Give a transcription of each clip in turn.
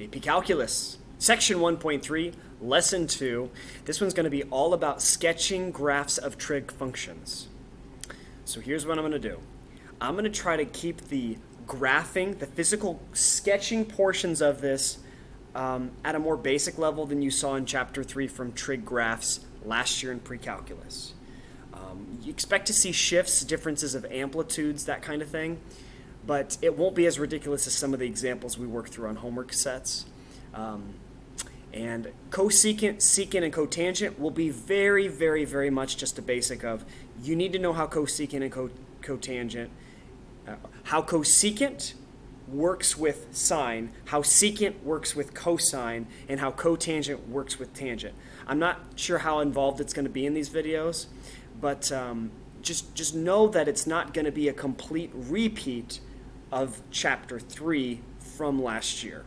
AP Calculus, Section 1.3, Lesson 2. This one's going to be all about sketching graphs of trig functions. So here's what I'm going to do. I'm going to try to keep the graphing, the physical sketching portions of this at a more basic level than you saw in Chapter 3 from trig graphs last year in pre-calculus. You expect to see shifts, differences of amplitudes, that kind of thing, but it won't be as ridiculous as some of the examples we work through on homework sets. And cosecant, secant, and cotangent will be very, very, very much just a basic of you need to know how cosecant and cotangent, how cosecant works with sine, how secant works with cosine, and how cotangent works with tangent. I'm not sure how involved it's going to be in these videos, but just know that it's not going to be a complete repeat of Chapter 3 from last year.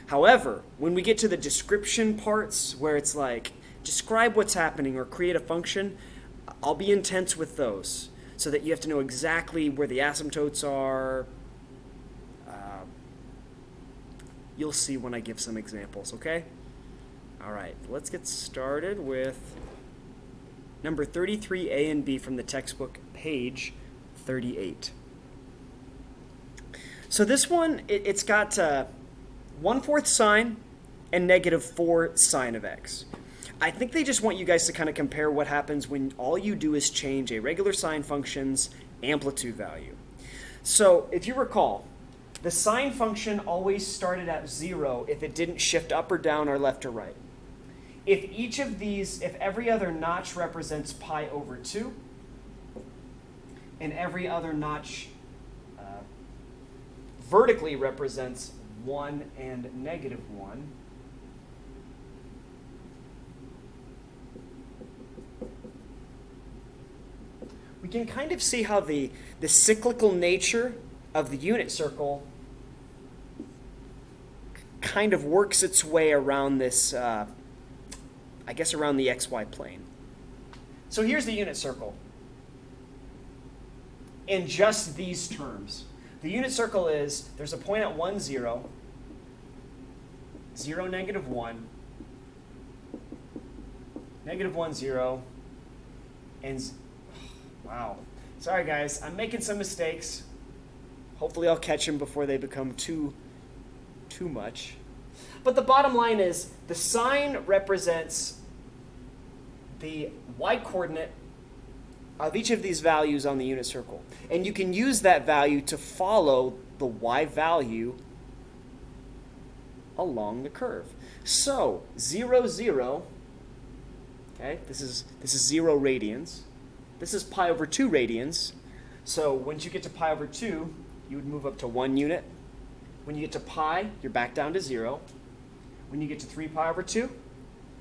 However, when we get to the description parts where it's like, describe what's happening or create a function, I'll be intense with those so that you have to know exactly where the asymptotes are. You'll see when I give some examples, okay? All right, let's get started with number 33A and B from the textbook, page 38. So this one, it's got 1/4 sine and -4 sine of x. I think they just want you guys to kind of compare what happens when all you do is change a regular sine function's amplitude value. So if you recall, the sine function always started at 0 if it didn't shift up or down or left or right. If every other notch represents pi over 2, and every other notch vertically represents 1 and -1, we can kind of see how the cyclical nature of the unit circle kind of works its way around this, I guess around the xy plane. So here's the unit circle in just these terms. The unit circle is, there's a point at 1, 0, 0, -1, -1, 0, and, wow. Sorry guys, I'm making some mistakes. Hopefully I'll catch them before they become too much. But the bottom line is, the sine represents the y-coordinate of each of these values on the unit circle. And you can use that value to follow the y value along the curve. So 0, 0, okay, this is 0 radians. This is pi over 2 radians. So once you get to pi over 2, you would move up to 1 unit. When you get to pi, you're back down to 0. When you get to 3 pi over 2,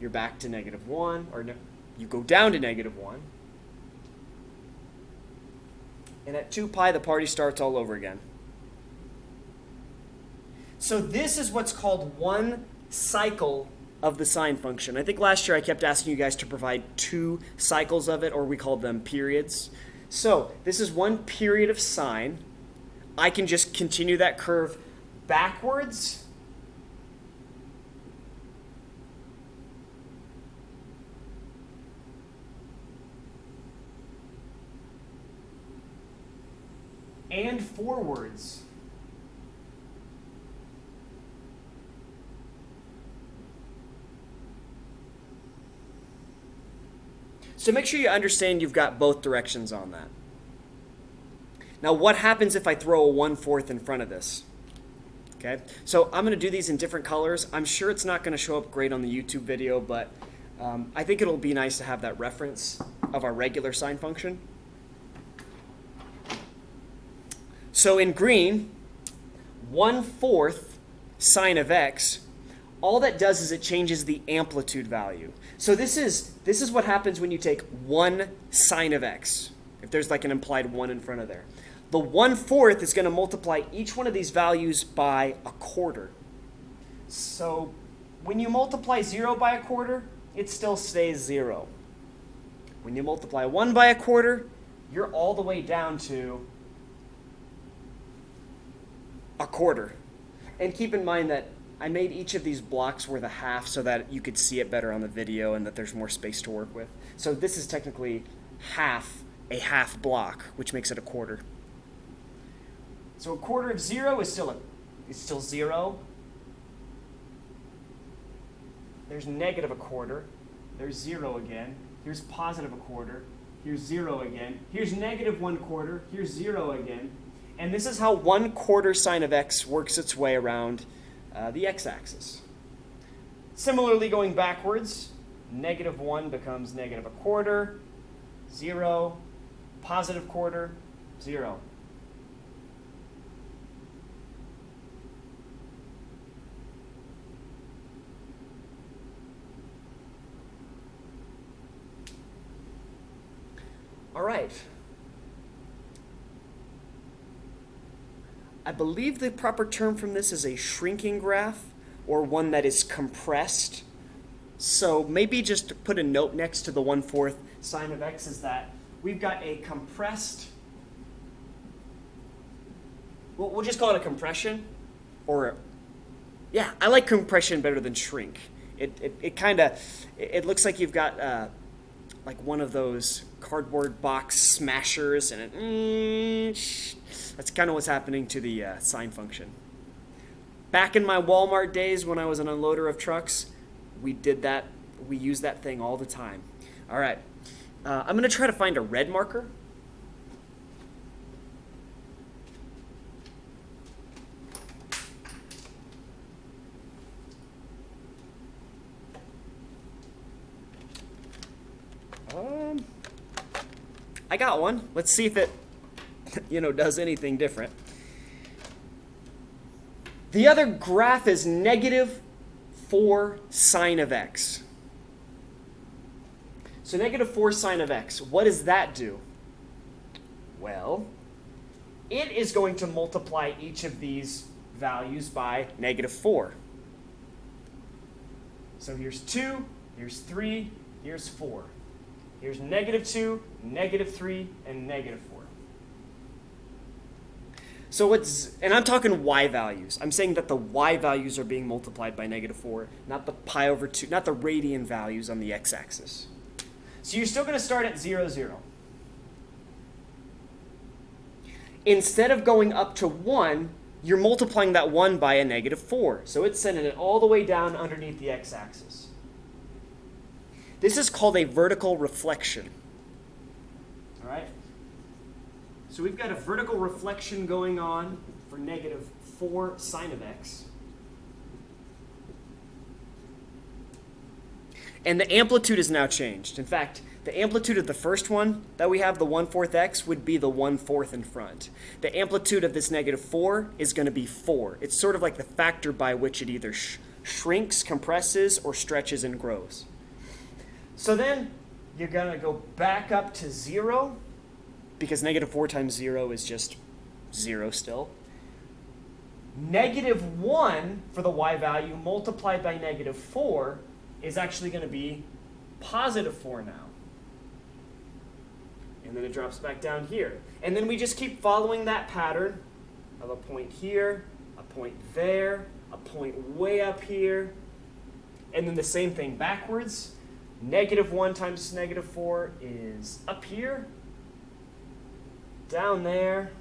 you're back to -1, or no, you go down to -1. And at 2 pi, the party starts all over again. So this is what's called one cycle of the sine function. I think last year I kept asking you guys to provide 2 cycles of it, or we called them periods. So this is one period of sine. I can just continue that curve backwards and forwards. So make sure you understand you've got both directions on that. Now what happens if I throw a 1/4 in front of this? Okay, so I'm going to do these in different colors. I'm sure it's not going to show up great on the YouTube video, but I think it'll be nice to have that reference of our regular sine function. So in green, 1/4 sine of x, all that does is it changes the amplitude value. So this is what happens when you take 1 sine of x, if there's like an implied 1 in front of there. The 1/4 is going to multiply each one of these values by 1/4. So when you multiply 0 by 1/4, it still stays 0. When you multiply 1 by 1/4, you're all the way down to 1/4. And keep in mind that I made each of these blocks worth a half so that you could see it better on the video and that there's more space to work with. So this is technically a half block, which makes it a quarter. So a quarter of 0 is still 0. There's negative a quarter. There's 0 again. Here's positive a quarter. Here's 0 again. Here's negative 1/4. Here's 0 again. And this is how 1/4 sine of x works its way around the x-axis. Similarly, going backwards, negative 1 becomes negative a quarter, 0, positive quarter, 0. All right. I believe the proper term from this is a shrinking graph, or one that is compressed. So maybe just put a note next to the 1/4 sine of x is that we've got a compressed, well, we'll just call it a compression, or, yeah, I like compression better than shrink. It looks like you've got like one of those cardboard box smashers, and that's kind of what's happening to the sine function. Back in my Walmart days when I was an unloader of trucks, we did that. We used that thing all the time. All right, I'm going to try to find a red marker. I got one. Let's see if it, does anything different. The other graph is negative 4 sine of x. So negative 4 sine of x, what does that do? Well, it is going to multiply each of these values by negative 4. So here's 2, here's 3, here's 4. Here's negative 2, negative 3, and negative 4. So and I'm talking y values. I'm saying that the y values are being multiplied by negative 4, not the pi over 2, not the radian values on the x-axis. So you're still going to start at 0, 0. Instead of going up to 1, you're multiplying that 1 by a negative 4. So it's sending it all the way down underneath the x-axis. This is called a vertical reflection. All right? So we've got a vertical reflection going on for negative 4 sine of x. And the amplitude is now changed. In fact, the amplitude of the first one that we have, the 1/4 x, would be the 1/4 in front. The amplitude of this negative 4 is going to be 4. It's sort of like the factor by which it either shrinks, compresses, or stretches and grows. So then you're going to go back up to 0, because negative 4 times 0 is just 0 still. Negative 1 for the y value multiplied by negative 4 is actually going to be positive 4 now. And then it drops back down here. And then we just keep following that pattern of a point here, a point there, a point way up here, and then the same thing backwards. Negative 1 times negative 4 is up here, down there,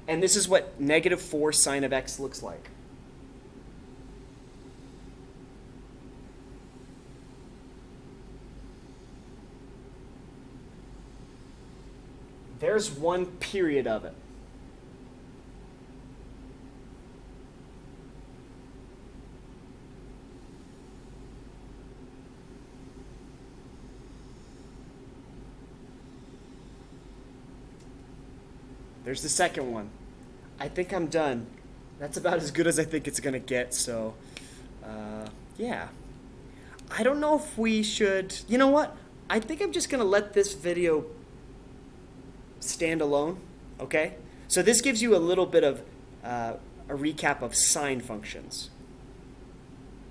and this is what negative 4 sine of x looks like. There's one period of it. There's the second one. I think I'm done. That's about as good as I think it's going to get, so yeah. I don't know if we should, you know what? I think I'm just going to let this video stand alone, okay? So this gives you a little bit of a recap of sine functions.